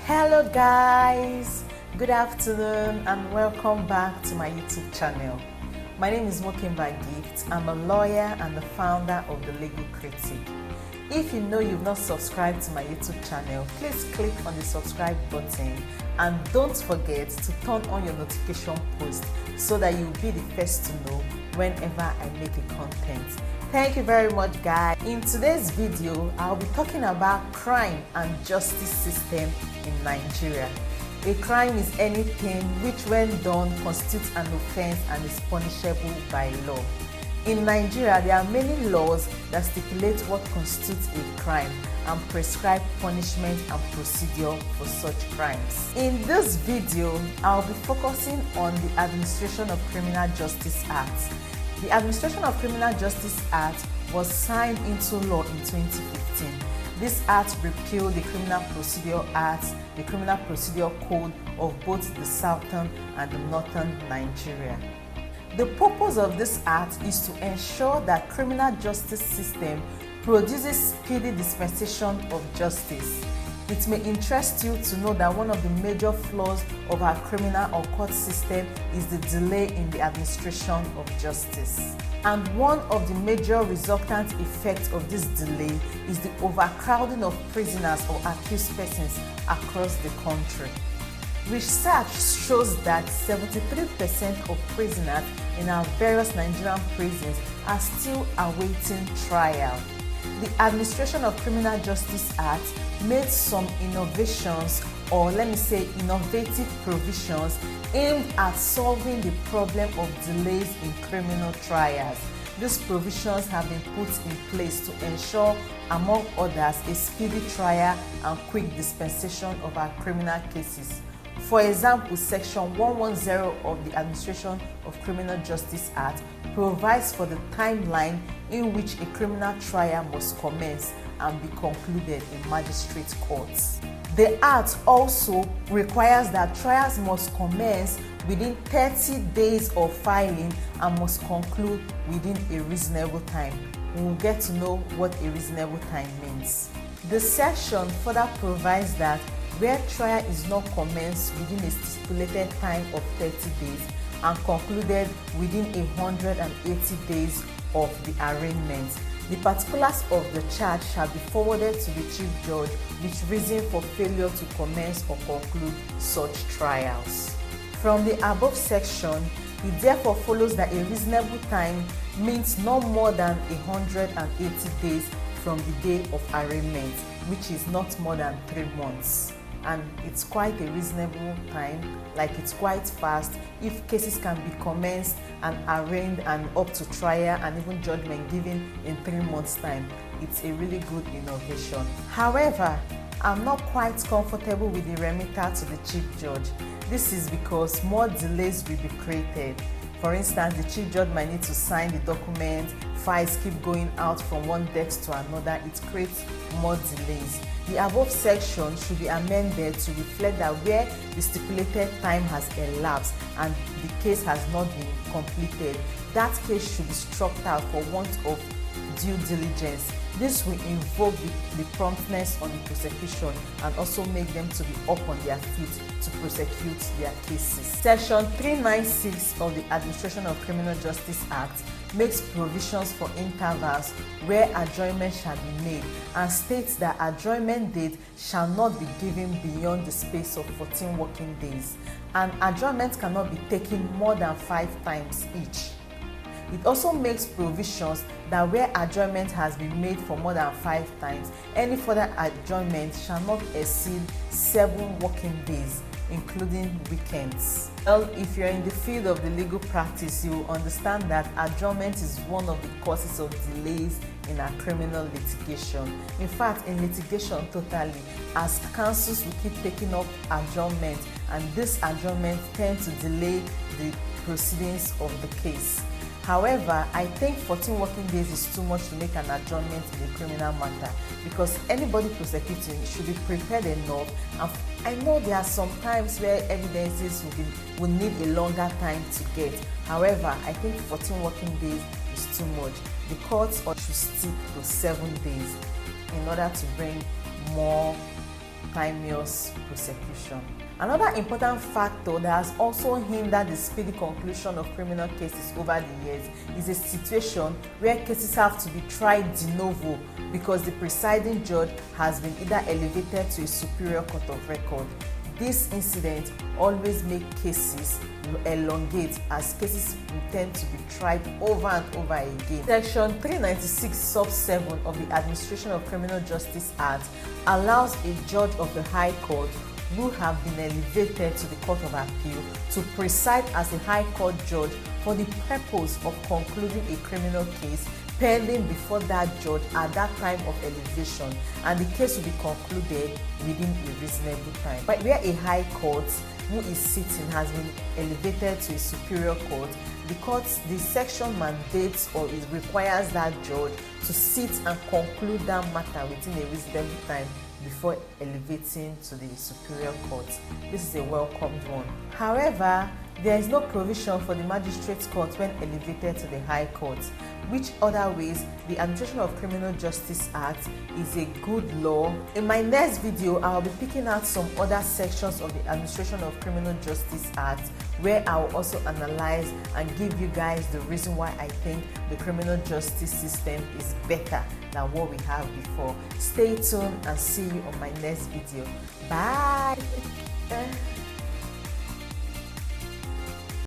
Hello guys, good afternoon and welcome back to my YouTube channel. My name is Mokimba Gift. I'm a lawyer and the founder of The Legal Critic. If you know you've not subscribed to my YouTube channel, please click on the subscribe button and don't forget to turn on your notification post so that you'll be the first to know whenever I make a content. Thank you very much guys. In today's video, I'll be talking about crime and justice system in Nigeria. A crime is anything which when done constitutes an offense and is punishable by law. In Nigeria, there are many laws that stipulate what constitutes a crime and prescribe punishment and procedure for such crimes. In this video, I'll be focusing on the Administration of Criminal Justice Act. The Administration of Criminal Justice Act was signed into law in 2015. This act repealed the Criminal Procedure Act, the Criminal Procedure Code of both the southern and the northern Nigeria. The purpose of this act is to ensure that criminal justice system produces speedy dispensation of justice. It may interest you to know that one of the major flaws of our criminal or court system is the delay in the administration of justice. And one of the major resultant effects of this delay is the overcrowding of prisoners or accused persons across the country. Research shows that 73% of prisoners in our various Nigerian prisons are still awaiting trial. The Administration of Criminal Justice Act made some innovations, or let me say innovative provisions, aimed at solving the problem of delays in criminal trials. These provisions have been put in place to ensure, among others, a speedy trial and quick dispensation of our criminal cases. For example, Section 110 of the Administration of Criminal Justice Act provides for the timeline in which a criminal trial must commence and be concluded in magistrate courts. The Act also requires that trials must commence within 30 days of filing and must conclude within a reasonable time. We'll get to know what a reasonable time means. The section further provides that where trial is not commenced within a stipulated time of 30 days and concluded within 180 days of the arraignment, the particulars of the charge shall be forwarded to the Chief Judge with reason for failure to commence or conclude such trials. From the above section, it therefore follows that a reasonable time means no more than 180 days from the day of arraignment, which is not more than 3 months. And it's quite a reasonable time, like it's quite fast if cases can be commenced and arraigned and up to trial and even judgment given in 3 months' time. It's a really good innovation. However, I'm not quite comfortable with the remitter to the Chief Judge. This is because more delays will be created. For instance, the Chief Judge might need to sign the document, files keep going out from one desk to another. It creates more delays. The above section should be amended to reflect that where the stipulated time has elapsed and the case has not been completed, that case should be struck out for want of due diligence. This will invoke the promptness on the prosecution and also make them to be up on their feet to prosecute their cases. Section 396 of the Administration of Criminal Justice Act makes provisions for intervals where adjournment shall be made and states that adjournment date shall not be given beyond the space of 14 working days, and adjournment cannot be taken more than 5 times each. It also makes provisions that where adjournment has been made for more than 5 times, any further adjournment shall not exceed 7 working days, including weekends. Well, if you're in the field of the legal practice, you will understand that adjournment is one of the causes of delays in our criminal litigation. In fact, in litigation totally, as counsels will keep taking up adjournment, and this adjournment tends to delay the proceedings of the case. However, I think 14 working days is too much to make an adjournment in a criminal matter, because anybody prosecuting should be prepared enough. And I know there are some times where evidences will need a longer time to get. However, I think 14 working days is too much. The courts should stick to 7 days in order to bring more spontaneous prosecution. Another important factor that has also hindered the speedy conclusion of criminal cases over the years is a situation where cases have to be tried de novo because the presiding judge has been either elevated to a superior court of record. This incident always makes cases elongate as cases tend to be tried over and over again. Section 396 sub 7 of the Administration of Criminal Justice Act allows a judge of the High Court who have been elevated to the Court of Appeal to preside as a High Court judge for the purpose of concluding a criminal case pending before that judge at that time of elevation, and the case will be concluded within a reasonable time. But where a High Court who is sitting has been elevated to a superior court, the section mandates or it requires that judge to sit and conclude that matter within a reasonable time before elevating to the superior court. This is a welcomed one. However, there is no provision for the magistrate's court when elevated to the High Court. Which other ways the Administration of Criminal Justice Act is a good law? In my next video, I'll be picking out some other sections of the Administration of Criminal Justice Act where I will also analyze and give you guys the reason why I think the criminal justice system is better than what we have before. Stay tuned and see you on my next video. Bye!